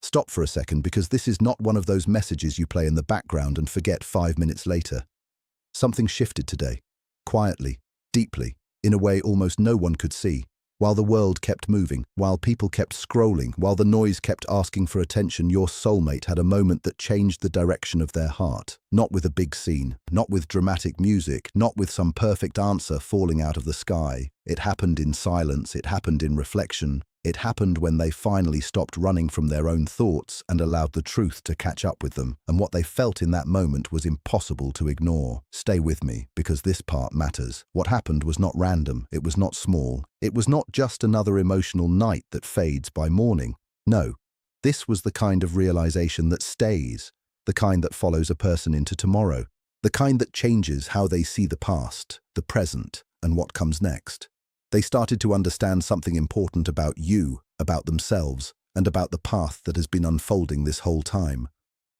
Stop for a second, because this is not one of those messages you play in the background and forget 5 minutes later. Something shifted today, quietly, deeply, in a way almost no one could see. While the world kept moving, while people kept scrolling, while the noise kept asking for attention, your soulmate had a moment that changed the direction of their heart. Not with a big scene, not with dramatic music, not with some perfect answer falling out of the sky. It happened in silence, it happened in reflection. It happened when they finally stopped running from their own thoughts and allowed the truth to catch up with them. And what they felt in that moment was impossible to ignore. Stay with me, because this part matters. What happened was not random. It was not small. It was not just another emotional night that fades by morning. No, this was the kind of realization that stays, the kind that follows a person into tomorrow, the kind that changes how they see the past, the present, and what comes next. They started to understand something important about you, about themselves, and about the path that has been unfolding this whole time.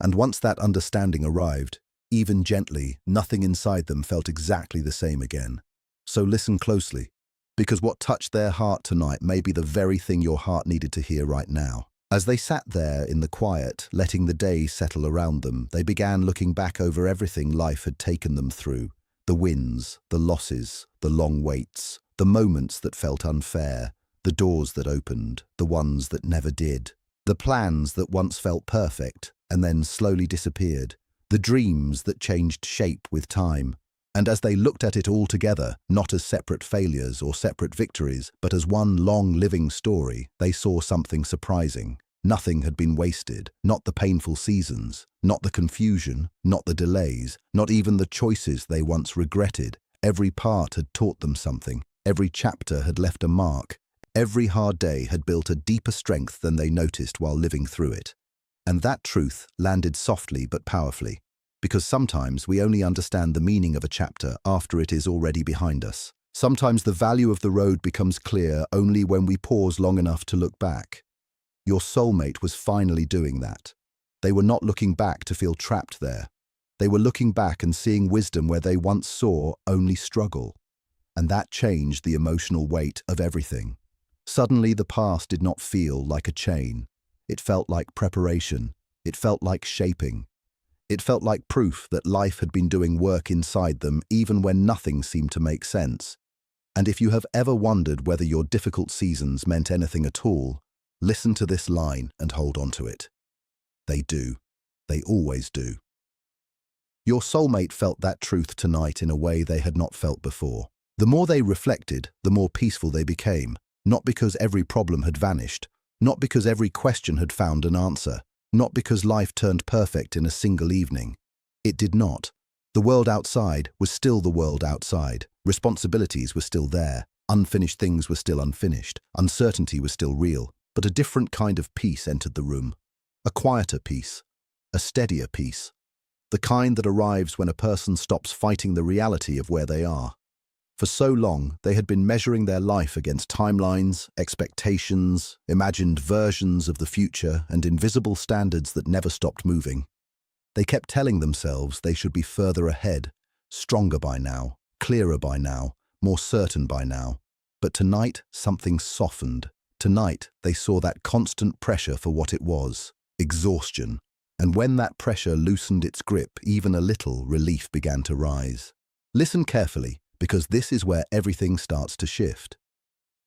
And once that understanding arrived, even gently, nothing inside them felt exactly the same again. So listen closely, because what touched their heart tonight may be the very thing your heart needed to hear right now. As they sat there in the quiet, letting the day settle around them, they began looking back over everything life had taken them through. The wins, the losses, the long waits, the moments that felt unfair, the doors that opened, the ones that never did, the plans that once felt perfect and then slowly disappeared, the dreams that changed shape with time. And as they looked at it all together, not as separate failures or separate victories, but as one long living story, they saw something surprising. Nothing had been wasted, not the painful seasons, not the confusion, not the delays, not even the choices they once regretted. Every part had taught them something. Every chapter had left a mark. Every hard day had built a deeper strength than they noticed while living through it. And that truth landed softly but powerfully, because sometimes we only understand the meaning of a chapter after it is already behind us. Sometimes the value of the road becomes clear only when we pause long enough to look back. Your soulmate was finally doing that. They were not looking back to feel trapped there. They were looking back and seeing wisdom where they once saw only struggle. And that changed the emotional weight of everything. Suddenly, the past did not feel like a chain. It felt like preparation. It felt like shaping. It felt like proof that life had been doing work inside them even when nothing seemed to make sense. And if you have ever wondered whether your difficult seasons meant anything at all, listen to this line and hold on to it. They do. They always do. Your soulmate felt that truth tonight in a way they had not felt before. The more they reflected, the more peaceful they became, not because every problem had vanished, not because every question had found an answer, not because life turned perfect in a single evening. It did not. The world outside was still the world outside. Responsibilities were still there. Unfinished things were still unfinished. Uncertainty was still real. But a different kind of peace entered the room. A quieter peace. A steadier peace. The kind that arrives when a person stops fighting the reality of where they are. For so long, they had been measuring their life against timelines, expectations, imagined versions of the future, and invisible standards that never stopped moving. They kept telling themselves they should be further ahead, stronger by now, clearer by now, more certain by now. But tonight, something softened. Tonight, they saw that constant pressure for what it was, exhaustion. And when that pressure loosened its grip, even a little, relief began to rise. Listen carefully, because this is where everything starts to shift.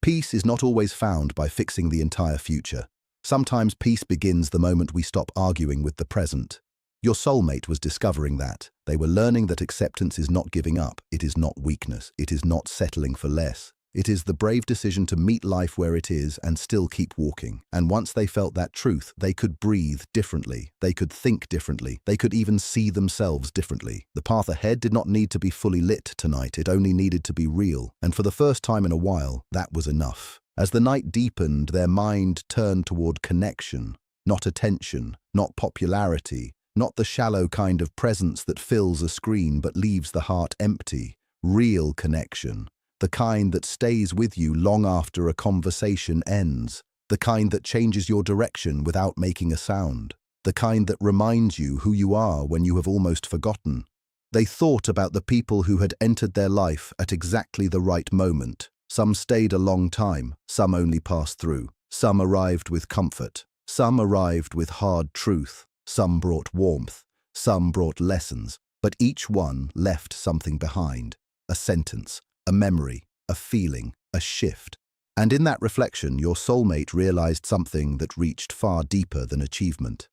Peace is not always found by fixing the entire future. Sometimes peace begins the moment we stop arguing with the present. Your soulmate was discovering that. They were learning that acceptance is not giving up, it is not weakness, it is not settling for less. It is the brave decision to meet life where it is and still keep walking. And once they felt that truth, they could breathe differently. They could think differently. They could even see themselves differently. The path ahead did not need to be fully lit tonight. It only needed to be real. And for the first time in a while, that was enough. As the night deepened, their mind turned toward connection, not attention, not popularity, not the shallow kind of presence that fills a screen but leaves the heart empty. Real connection. The kind that stays with you long after a conversation ends. The kind that changes your direction without making a sound. The kind that reminds you who you are when you have almost forgotten. They thought about the people who had entered their life at exactly the right moment. Some stayed a long time, some only passed through. Some arrived with comfort, Some arrived with hard truth, some brought warmth, some brought lessons, but each one left something behind, a sentence, a memory, a feeling, a shift. And in that reflection, your soulmate realized something that reached far deeper than achievement.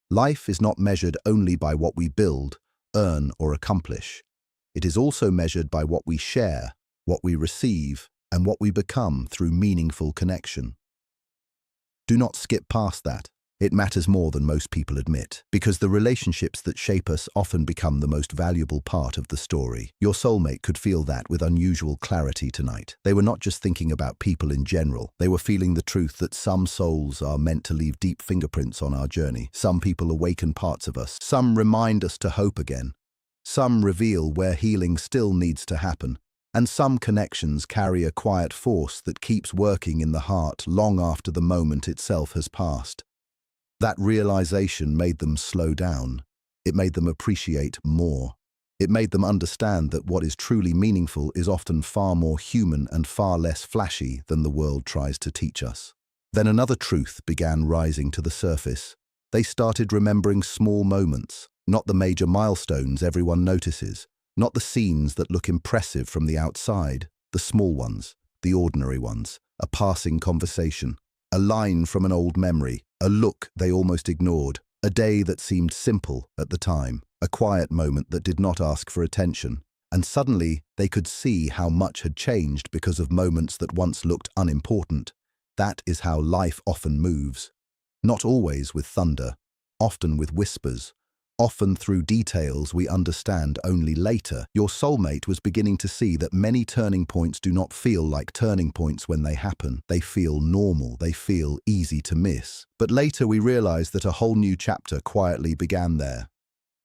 Life is not measured only by what we build, earn, or accomplish. It is also measured by what we share, what we receive, and what we become through meaningful connection. Do not skip past that. It matters more than most people admit, because the relationships that shape us often become the most valuable part of the story. Your soulmate could feel that with unusual clarity tonight. They were not just thinking about people in general. They were feeling the truth that some souls are meant to leave deep fingerprints on our journey. Some people awaken parts of us. Some remind us to hope again. Some reveal where healing still needs to happen. And some connections carry a quiet force that keeps working in the heart long after the moment itself has passed. That realization made them slow down. It made them appreciate more. It made them understand that what is truly meaningful is often far more human and far less flashy than the world tries to teach us. Then another truth began rising to the surface. They started remembering small moments, not the major milestones everyone notices, not the scenes that look impressive from the outside, the small ones, the ordinary ones, a passing conversation, a line from an old memory, a look they almost ignored, a day that seemed simple at the time, a quiet moment that did not ask for attention, and suddenly they could see how much had changed because of moments that once looked unimportant. That is how life often moves. Not always with thunder, often with whispers, often through details we understand only later. Your soulmate was beginning to see that many turning points do not feel like turning points when they happen. They feel normal, they feel easy to miss. But later we realized that a whole new chapter quietly began there.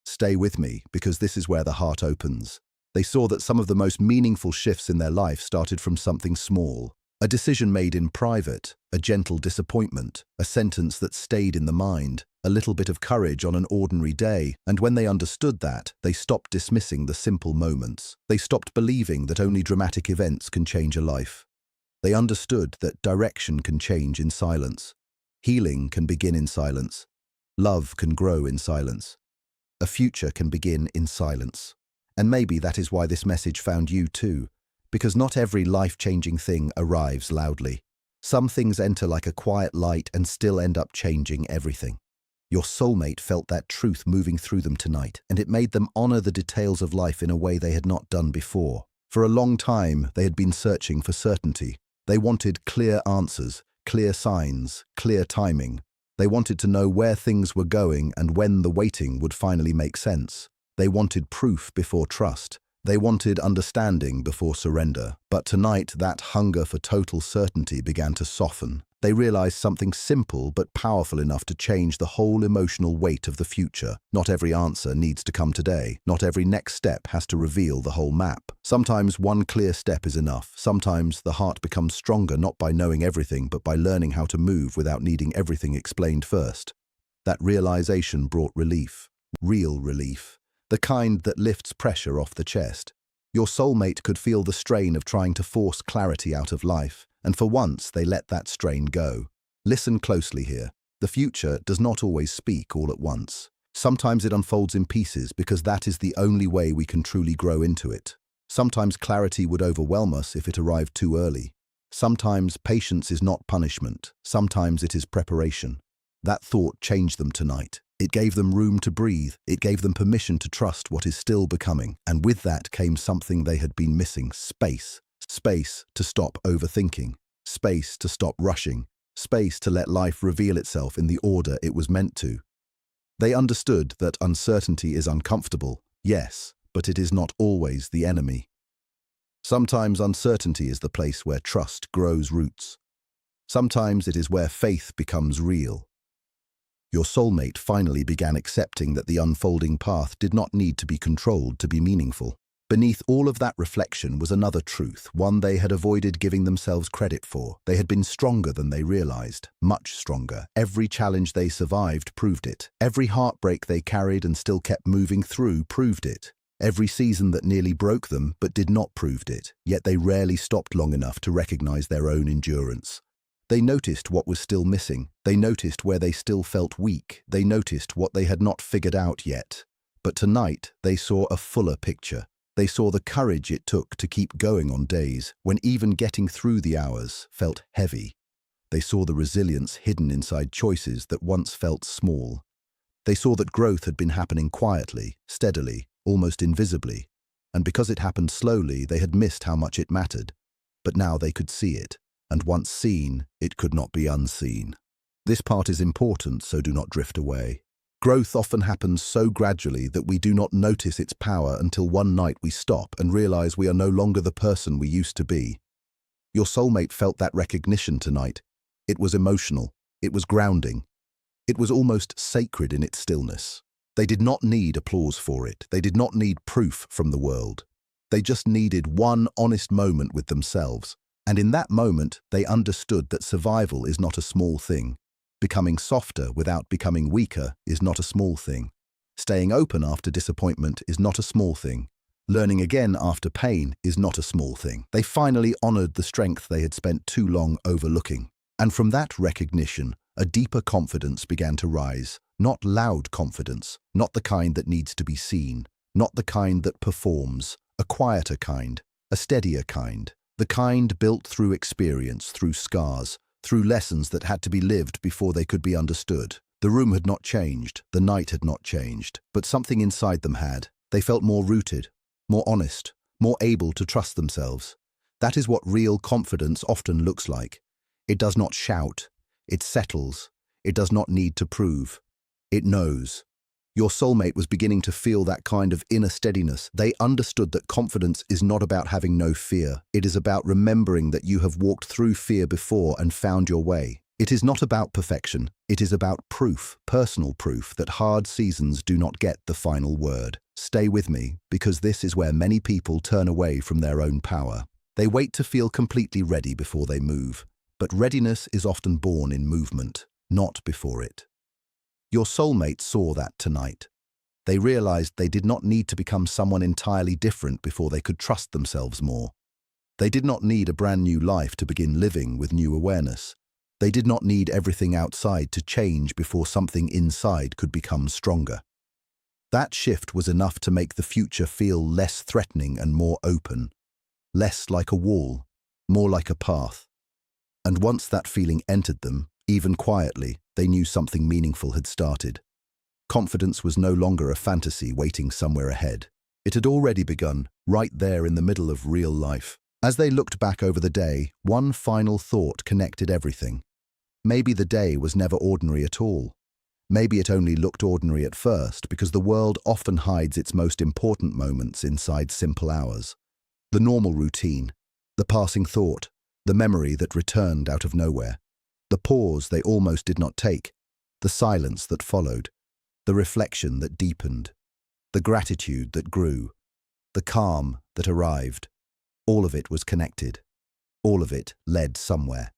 Stay with me, because this is where the heart opens. They saw that some of the most meaningful shifts in their life started from something small. A decision made in private, a gentle disappointment, a sentence that stayed in the mind, a little bit of courage on an ordinary day, and when they understood that, they stopped dismissing the simple moments. They stopped believing that only dramatic events can change a life. They understood that direction can change in silence. Healing can begin in silence. Love can grow in silence. A future can begin in silence. And maybe that is why this message found you too. Because not every life-changing thing arrives loudly. Some things enter like a quiet light and still end up changing everything. Your soulmate felt that truth moving through them tonight, and it made them honor the details of life in a way they had not done before. For a long time, they had been searching for certainty. They wanted clear answers, clear signs, clear timing. They wanted to know where things were going and when the waiting would finally make sense. They wanted proof before trust. They wanted understanding before surrender. But tonight, that hunger for total certainty began to soften. They realized something simple but powerful enough to change the whole emotional weight of the future. Not every answer needs to come today. Not every next step has to reveal the whole map. Sometimes one clear step is enough. Sometimes the heart becomes stronger not by knowing everything, but by learning how to move without needing everything explained first. That realization brought relief. Real relief. The kind that lifts pressure off the chest. Your soulmate could feel the strain of trying to force clarity out of life, and for once they let that strain go. Listen closely here. The future does not always speak all at once. Sometimes it unfolds in pieces because that is the only way we can truly grow into it. Sometimes clarity would overwhelm us if it arrived too early. Sometimes patience is not punishment. Sometimes it is preparation. That thought changed them tonight. It gave them room to breathe. It gave them permission to trust what is still becoming. And with that came something they had been missing: space. Space to stop overthinking. Space to stop rushing. Space to let life reveal itself in the order it was meant to. They understood that uncertainty is uncomfortable, yes, but it is not always the enemy. Sometimes uncertainty is the place where trust grows roots. Sometimes it is where faith becomes real. Your soulmate finally began accepting that the unfolding path did not need to be controlled to be meaningful. Beneath all of that reflection was another truth, one they had avoided giving themselves credit for. They had been stronger than they realized, much stronger. Every challenge they survived proved it. Every heartbreak they carried and still kept moving through proved it. Every season that nearly broke them but did not proved it. Yet they rarely stopped long enough to recognize their own endurance. They noticed what was still missing. They noticed where they still felt weak. They noticed what they had not figured out yet. But tonight, they saw a fuller picture. They saw the courage it took to keep going on days when even getting through the hours felt heavy. They saw the resilience hidden inside choices that once felt small. They saw that growth had been happening quietly, steadily, almost invisibly. And because it happened slowly, they had missed how much it mattered. But now they could see it, and once seen, it could not be unseen. This part is important, so do not drift away. Growth often happens so gradually that we do not notice its power until one night we stop and realize we are no longer the person we used to be. Your soulmate felt that recognition tonight. It was emotional. It was grounding. It was almost sacred in its stillness. They did not need applause for it. They did not need proof from the world. They just needed one honest moment with themselves. And in that moment, they understood that survival is not a small thing. Becoming softer without becoming weaker is not a small thing. Staying open after disappointment is not a small thing. Learning again after pain is not a small thing. They finally honored the strength they had spent too long overlooking. And from that recognition, a deeper confidence began to rise. Not loud confidence, not the kind that needs to be seen, not the kind that performs, a quieter kind, a steadier kind, the kind built through experience, through scars, through lessons that had to be lived before they could be understood. The room had not changed, the night had not changed, but something inside them had. They felt more rooted, more honest, more able to trust themselves. That is what real confidence often looks like. It does not shout, it settles, it does not need to prove. It knows. Your soulmate was beginning to feel that kind of inner steadiness. They understood that confidence is not about having no fear. It is about remembering that you have walked through fear before and found your way. It is not about perfection. It is about proof, personal proof, that hard seasons do not get the final word. Stay with me, because this is where many people turn away from their own power. They wait to feel completely ready before they move. But readiness is often born in movement, not before it. Your soulmate saw that tonight. They realized they did not need to become someone entirely different before they could trust themselves more. They did not need a brand new life to begin living with new awareness. They did not need everything outside to change before something inside could become stronger. That shift was enough to make the future feel less threatening and more open, less like a wall, more like a path. And once that feeling entered them, even quietly, they knew something meaningful had started. Confidence was no longer a fantasy waiting somewhere ahead. It had already begun, right there in the middle of real life. As they looked back over the day, one final thought connected everything. Maybe the day was never ordinary at all. Maybe it only looked ordinary at first because the world often hides its most important moments inside simple hours. The normal routine, the passing thought, the memory that returned out of nowhere. The pause they almost did not take, the silence that followed, the reflection that deepened, the gratitude that grew, the calm that arrived. All of it was connected. All of it led somewhere.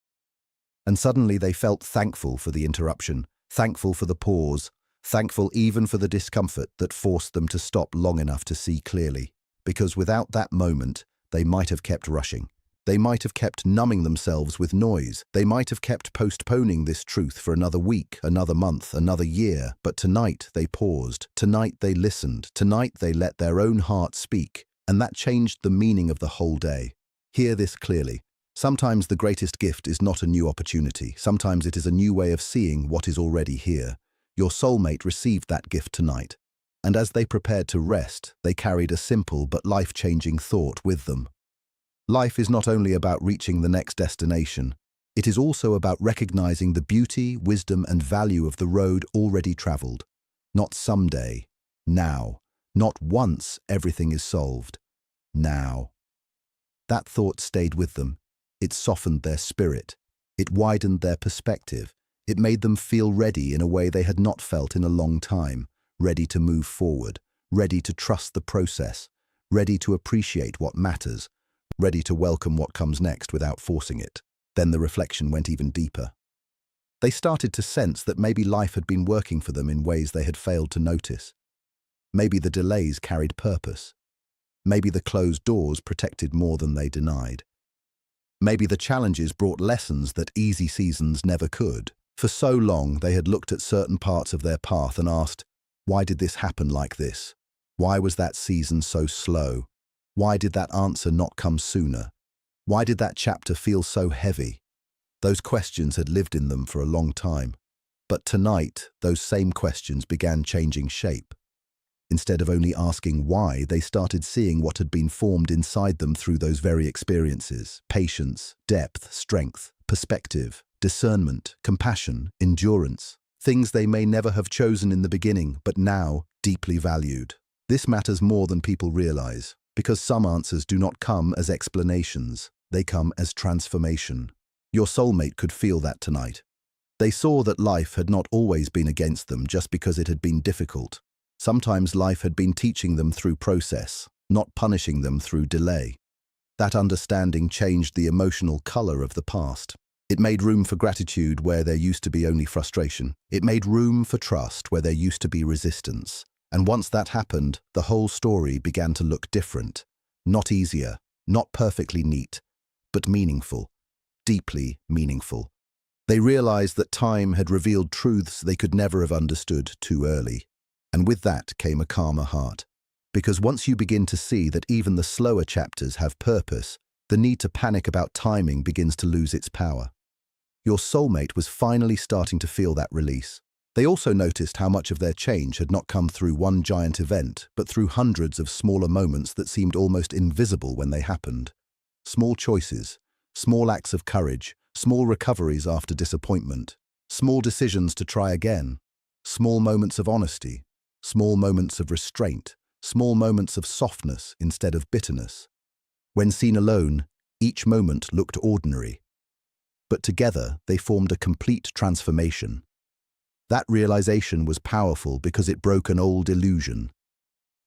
And suddenly they felt thankful for the interruption, thankful for the pause, thankful even for the discomfort that forced them to stop long enough to see clearly. Because without that moment, they might have kept rushing. They might have kept numbing themselves with noise. They might have kept postponing this truth for another week, another month, another year. But tonight they paused. Tonight they listened. Tonight they let their own heart speak. And that changed the meaning of the whole day. Hear this clearly. Sometimes the greatest gift is not a new opportunity. Sometimes it is a new way of seeing what is already here. Your soulmate received that gift tonight. And as they prepared to rest, they carried a simple but life-changing thought with them. Life is not only about reaching the next destination, it is also about recognizing the beauty, wisdom, and value of the road already traveled. Not someday, now. Not once everything is solved. Now. That thought stayed with them. It softened their spirit. It widened their perspective. It made them feel ready in a way they had not felt in a long time. Ready to move forward. Ready to trust the process. Ready to appreciate what matters. Ready to welcome what comes next without forcing it. Then the reflection went even deeper. They started to sense that maybe life had been working for them in ways they had failed to notice. Maybe the delays carried purpose. Maybe the closed doors protected more than they denied. Maybe the challenges brought lessons that easy seasons never could. For so long, they had looked at certain parts of their path and asked, why did this happen like this? Why was that season so slow? Why did that answer not come sooner? Why did that chapter feel so heavy? Those questions had lived in them for a long time. But tonight, those same questions began changing shape. Instead of only asking why, they started seeing what had been formed inside them through those very experiences: patience, depth, strength, perspective, discernment, compassion, endurance. Things they may never have chosen in the beginning, but now deeply valued. This matters more than people realize, because some answers do not come as explanations, they come as transformation. Your soulmate could feel that tonight. They saw that life had not always been against them just because it had been difficult. Sometimes life had been teaching them through process, not punishing them through delay. That understanding changed the emotional color of the past. It made room for gratitude where there used to be only frustration. It made room for trust where there used to be resistance. And once that happened, the whole story began to look different. Not easier, not perfectly neat, but meaningful, deeply meaningful. They realized that time had revealed truths they could never have understood too early. And with that came a calmer heart. Because once you begin to see that even the slower chapters have purpose, the need to panic about timing begins to lose its power. Your soulmate was finally starting to feel that release. They also noticed how much of their change had not come through one giant event, but through hundreds of smaller moments that seemed almost invisible when they happened. Small choices, small acts of courage, small recoveries after disappointment, small decisions to try again, small moments of honesty, small moments of restraint, small moments of softness instead of bitterness. When seen alone, each moment looked ordinary. But together, they formed a complete transformation. That realization was powerful because it broke an old illusion.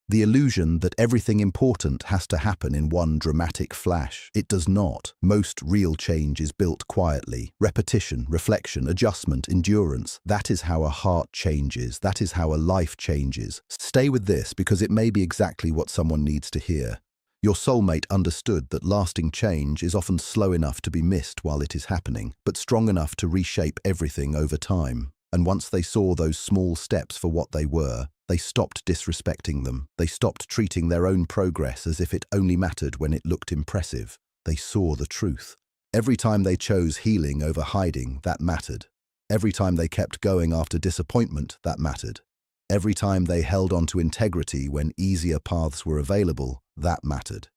The illusion that everything important has to happen in one dramatic flash. It does not. Most real change is built quietly. Repetition, reflection, adjustment, endurance. That is how a heart changes. That is how a life changes. Stay with this because it may be exactly what someone needs to hear. Your soulmate understood that lasting change is often slow enough to be missed while it is happening, but strong enough to reshape everything over time. And once they saw those small steps for what they were, they stopped disrespecting them. They stopped treating their own progress as if it only mattered when it looked impressive. They saw the truth. Every time they chose healing over hiding, that mattered. Every time they kept going after disappointment, that mattered. Every time they held on to integrity when easier paths were available, that mattered.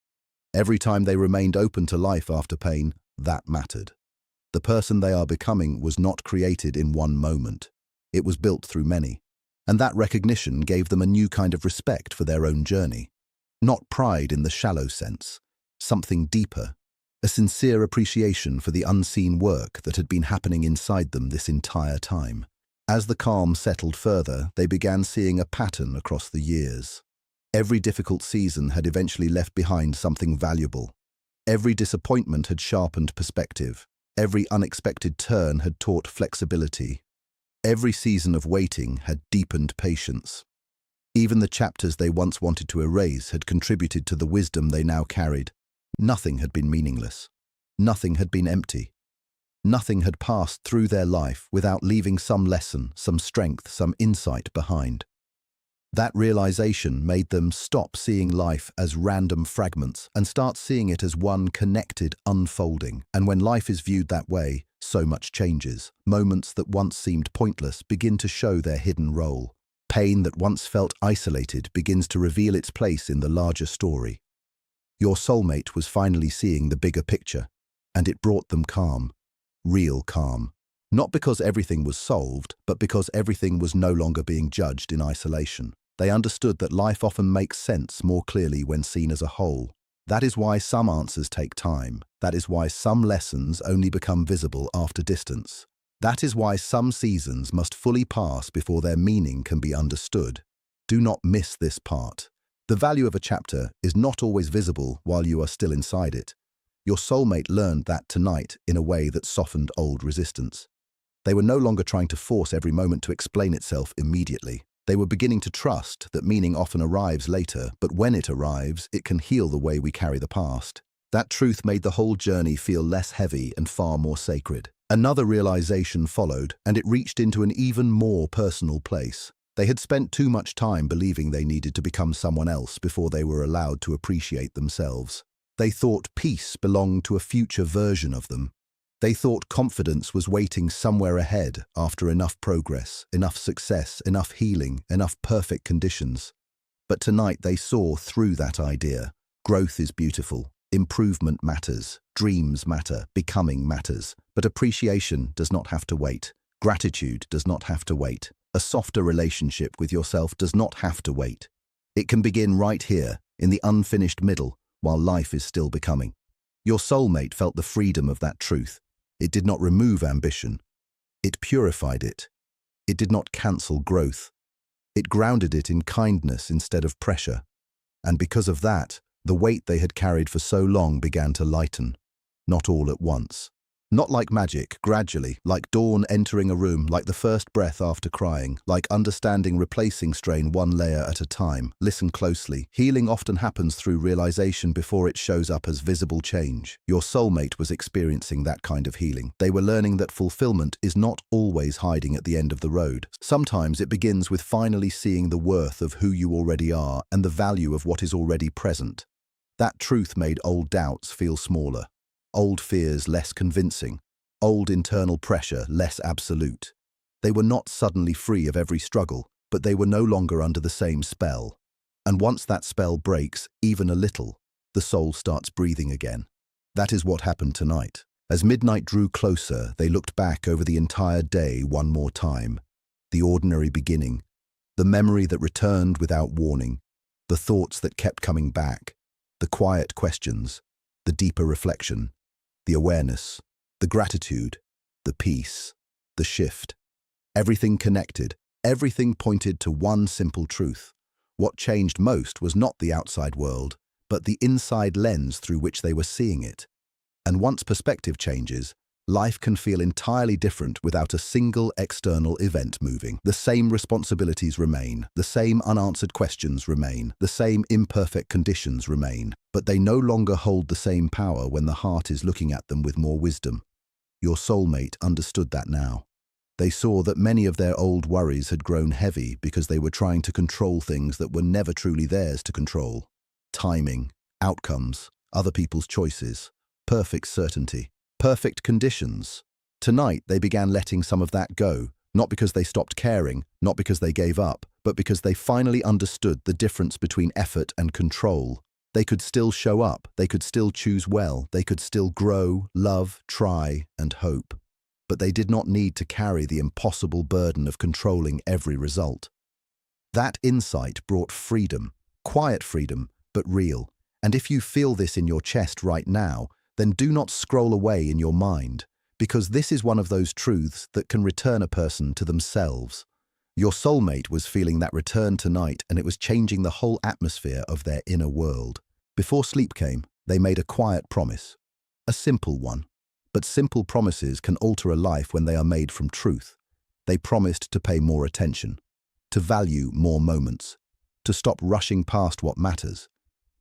Every time they remained open to life after pain, that mattered. The person they are becoming was not created in one moment. It was built through many. And that recognition gave them a new kind of respect for their own journey. Not pride in the shallow sense, something deeper, a sincere appreciation for the unseen work that had been happening inside them this entire time. As the calm settled further, they began seeing a pattern across the years. Every difficult season had eventually left behind something valuable. Every disappointment had sharpened perspective. Every unexpected turn had taught flexibility. Every season of waiting had deepened patience. Even the chapters they once wanted to erase had contributed to the wisdom they now carried. Nothing had been meaningless. Nothing had been empty. Nothing had passed through their life without leaving some lesson, some strength, some insight behind. That realization made them stop seeing life as random fragments and start seeing it as one connected unfolding. And when life is viewed that way, so much changes. Moments that once seemed pointless begin to show their hidden role. Pain that once felt isolated begins to reveal its place in the larger story. Your soulmate was finally seeing the bigger picture, and it brought them calm, real calm. Not because everything was solved, but because everything was no longer being judged in isolation. They understood that life often makes sense more clearly when seen as a whole. That is why some answers take time. That is why some lessons only become visible after distance. That is why some seasons must fully pass before their meaning can be understood. Do not miss this part. The value of a chapter is not always visible while you are still inside it. Your soulmate learned that tonight in a way that softened old resistance. They were no longer trying to force every moment to explain itself immediately. They were beginning to trust that meaning often arrives later, but when it arrives, it can heal the way we carry the past. That truth made the whole journey feel less heavy and far more sacred. Another realization followed, and it reached into an even more personal place. They had spent too much time believing they needed to become someone else before they were allowed to appreciate themselves. They thought peace belonged to a future version of them. They thought confidence was waiting somewhere ahead after enough progress, enough success, enough healing, enough perfect conditions. But tonight they saw through that idea. Growth is beautiful. Improvement matters. Dreams matter. Becoming matters. But appreciation does not have to wait. Gratitude does not have to wait. A softer relationship with yourself does not have to wait. It can begin right here, in the unfinished middle, while life is still becoming. Your soulmate felt the freedom of that truth. It did not remove ambition. It purified it. It did not cancel growth. It grounded it in kindness instead of pressure. And because of that, the weight they had carried for so long began to lighten. Not all at once. Not like magic, gradually, like dawn entering a room, like the first breath after crying, like understanding replacing strain one layer at a time. Listen closely. Healing often happens through realization before it shows up as visible change. Your soulmate was experiencing that kind of healing. They were learning that fulfillment is not always hiding at the end of the road. Sometimes it begins with finally seeing the worth of who you already are and the value of what is already present. That truth made old doubts feel smaller. Old fears less convincing, old internal pressure less absolute. They were not suddenly free of every struggle, but they were no longer under the same spell. And once that spell breaks, even a little, the soul starts breathing again. That is what happened tonight. As midnight drew closer, they looked back over the entire day one more time. The ordinary beginning, the memory that returned without warning, the thoughts that kept coming back, the quiet questions, the deeper reflection. The awareness, the gratitude, the peace, the shift. Everything connected, everything pointed to one simple truth. What changed most was not the outside world, but the inside lens through which they were seeing it. And once perspective changes, life can feel entirely different without a single external event moving. The same responsibilities remain, the same unanswered questions remain, the same imperfect conditions remain, but they no longer hold the same power when the heart is looking at them with more wisdom. Your soulmate understood that now. They saw that many of their old worries had grown heavy because they were trying to control things that were never truly theirs to control. Timing, outcomes, other people's choices, perfect certainty. Perfect conditions. Tonight, they began letting some of that go, not because they stopped caring, not because they gave up, but because they finally understood the difference between effort and control. They could still show up, they could still choose well, they could still grow, love, try, and hope. But they did not need to carry the impossible burden of controlling every result. That insight brought freedom, quiet freedom, but real. And if you feel this in your chest right now, then do not scroll away in your mind, because this is one of those truths that can return a person to themselves. Your soulmate was feeling that return tonight, and it was changing the whole atmosphere of their inner world. Before sleep came, they made a quiet promise. A simple one. But simple promises can alter a life when they are made from truth. They promised to pay more attention, to value more moments, to stop rushing past what matters,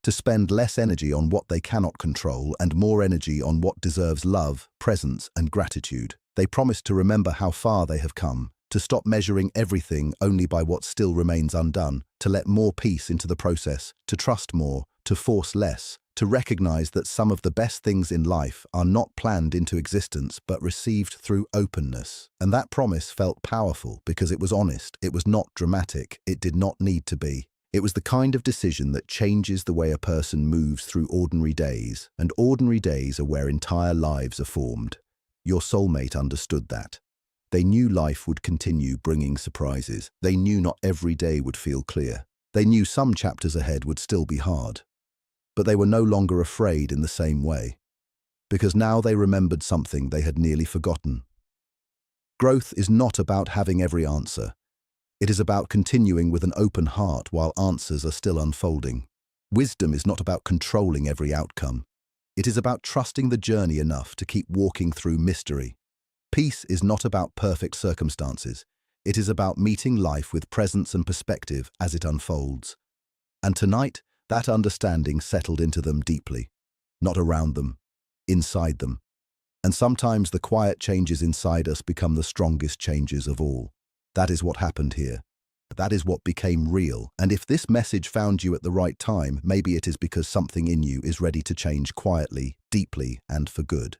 to spend less energy on what they cannot control and more energy on what deserves love, presence, and gratitude. They promised to remember how far they have come, to stop measuring everything only by what still remains undone, to let more peace into the process, to trust more, to force less, to recognize that some of the best things in life are not planned into existence but received through openness. And that promise felt powerful because it was honest, it was not dramatic, it did not need to be. It was the kind of decision that changes the way a person moves through ordinary days, and ordinary days are where entire lives are formed. Your soulmate understood that. They knew life would continue bringing surprises. They knew not every day would feel clear. They knew some chapters ahead would still be hard. But they were no longer afraid in the same way, because now they remembered something they had nearly forgotten. Growth is not about having every answer. It is about continuing with an open heart while answers are still unfolding. Wisdom is not about controlling every outcome. It is about trusting the journey enough to keep walking through mystery. Peace is not about perfect circumstances. It is about meeting life with presence and perspective as it unfolds. And tonight, that understanding settled into them deeply. not around them, inside them. And sometimes the quiet changes inside us become the strongest changes of all. That is what happened here. That is what became real. And if this message found you at the right time, maybe it is because something in you is ready to change quietly, deeply, and for good.